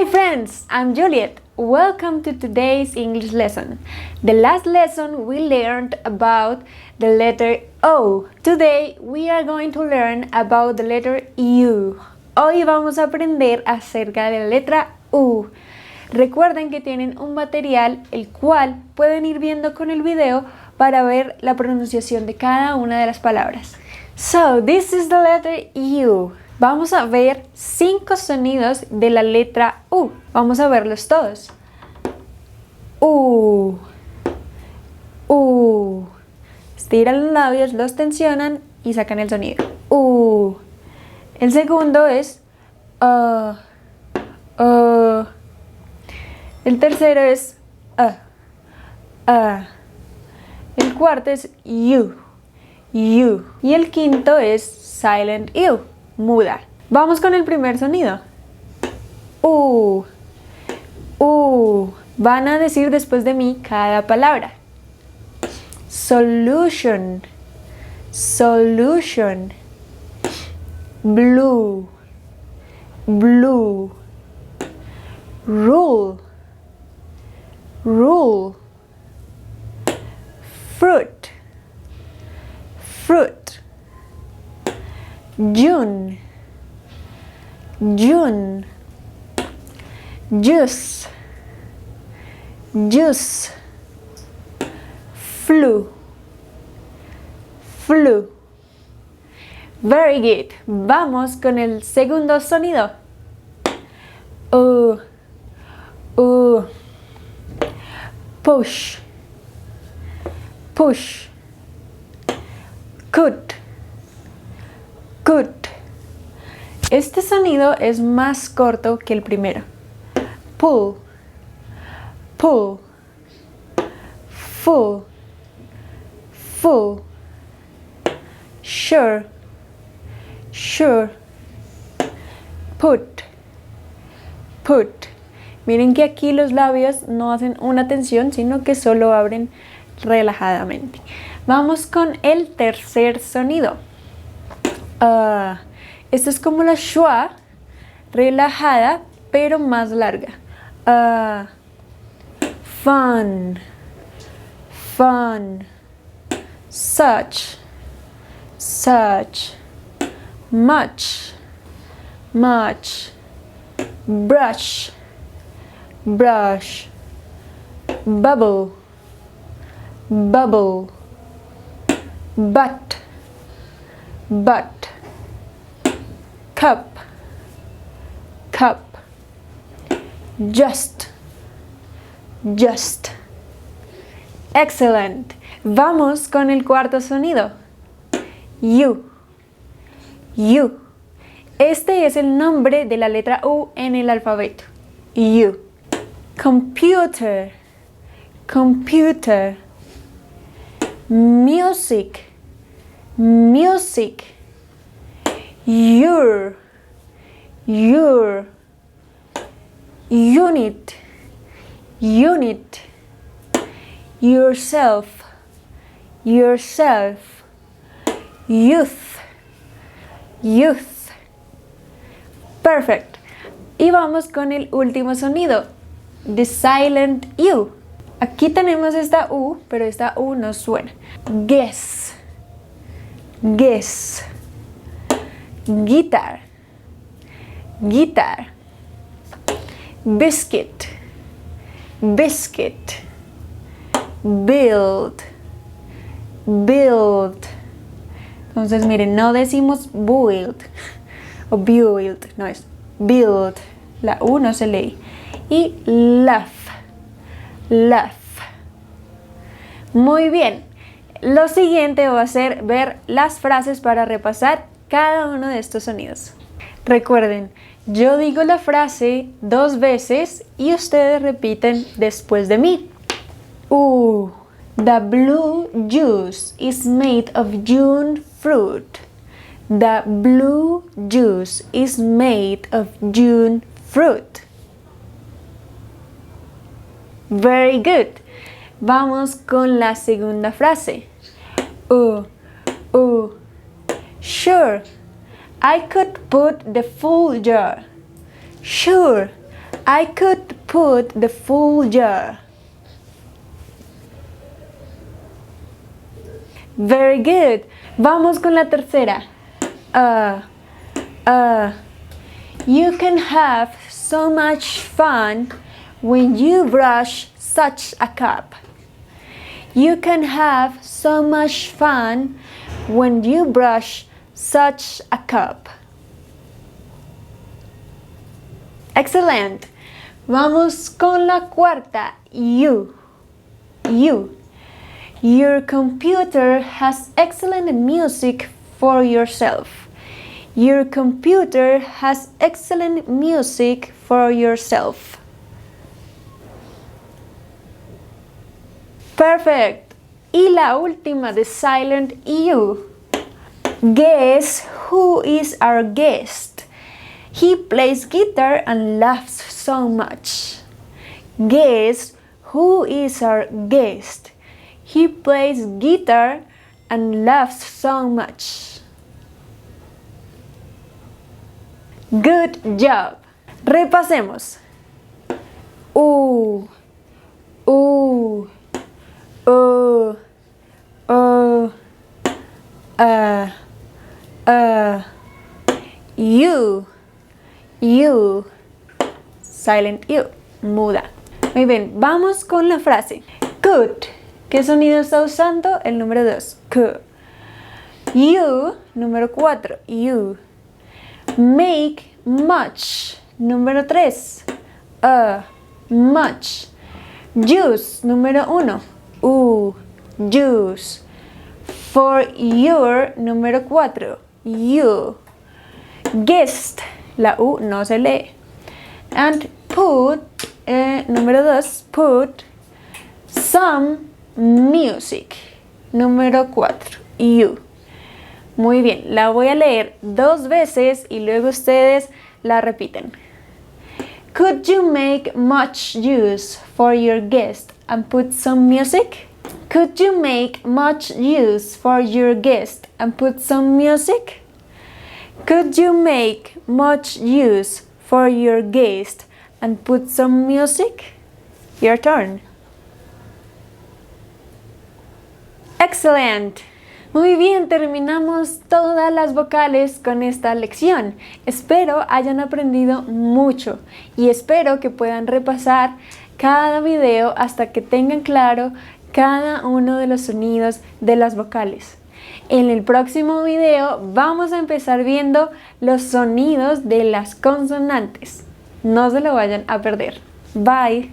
Hi friends, I'm Juliet. Welcome to today's English lesson. The last lesson we learned about the letter O. Today we are going to learn about the letter U. Hoy vamos a aprender acerca de la letra U. Recuerden que tienen un material el cual pueden ir viendo con el video para ver la pronunciación de cada una de las palabras. So, this is the letter U. Vamos a ver 5 sonidos de la letra U. Vamos a verlos todos. U. U. Estiran los labios, los tensionan y sacan el sonido. U. El segundo es El tercero es El cuarto es U. U. Y el quinto es silent U. Muda. Vamos con el primer sonido. U. Van a decir después de mí cada palabra. Solution. Solution. Blue. Blue. Rule. Rule. Fruit. Fruit. June. June. Juice. Juice. Flu. Flu. Very good. Vamos con el segundo sonido. Push. Push. Cut. Cut. Este sonido es más corto que el primero. Pull. Pull. Full. Full. Sure. Sure. Put. Put. Miren que aquí los labios no hacen una tensión, sino que solo abren relajadamente. Vamos con el tercer sonido. Esto es como la schwa, relajada, pero más larga. Fun. Fun. Such. Such. Much. Much. Brush. Brush. Bubble. Bubble. Butt. Butt. Cup. Cup. Just. Just. Excellent. Vamos con el cuarto sonido. U. U. Este es el nombre de la letra U en el alfabeto. U. Computer. Computer. Music. Music. Your. Unit. Unit. Yourself. Yourself. Youth. Youth. Perfect. Y vamos con el último sonido. The silent U. Aquí tenemos esta U, pero esta U no suena. Guess. Guess. Guitar. Guitar. Biscuit. Biscuit. Build. Build. Entonces miren, no decimos build o build, no es build. La U no se lee. Y laugh. Laugh. Muy bien. Lo siguiente va a ser ver las frases para repasar cada uno de estos sonidos. Recuerden, yo digo la frase 2 veces y ustedes repiten después de mí. The blue juice is made of June fruit. The blue juice is made of June fruit. Very good. Vamos con la segunda frase. Sure, I could put the full jar. Sure, I could put the full jar. Very good. Vamos con la tercera. You can have so much fun when you brush such a cup. You can have so much fun when you brush such a cup. Excellent. Vamos con la cuarta. You. Your computer has excellent music for yourself. Your computer has excellent music for yourself. Perfect. Y la última de silent you. Guess who is our guest? He plays guitar and laughs so much. Guess who is our guest? He plays guitar and laughs so much. Good job. Repasemos. You. Silent you. Muda. Muy bien, vamos con la frase. Could. ¿Qué sonido está usando? El número 2. Could. You. Número 4. You. Make much. Número 3. Much. Use. Número 1. Use. For your. Número 4. You. Guest. La U no se lee. And put. Número 2. Put. Some music. Número 4. You. Muy bien, la voy a leer 2 veces y luego ustedes la repiten. Could you make much use for your guest and put some music? Could you make much use for your guest and put some music? Could you make much use for your guest and put some music? Your turn. Excellent. Muy bien, terminamos todas las vocales con esta lección. Espero hayan aprendido mucho y espero que puedan repasar cada video hasta que tengan claro cada uno de los sonidos de las vocales. En el próximo video vamos a empezar viendo los sonidos de las consonantes. No se lo vayan a perder. Bye.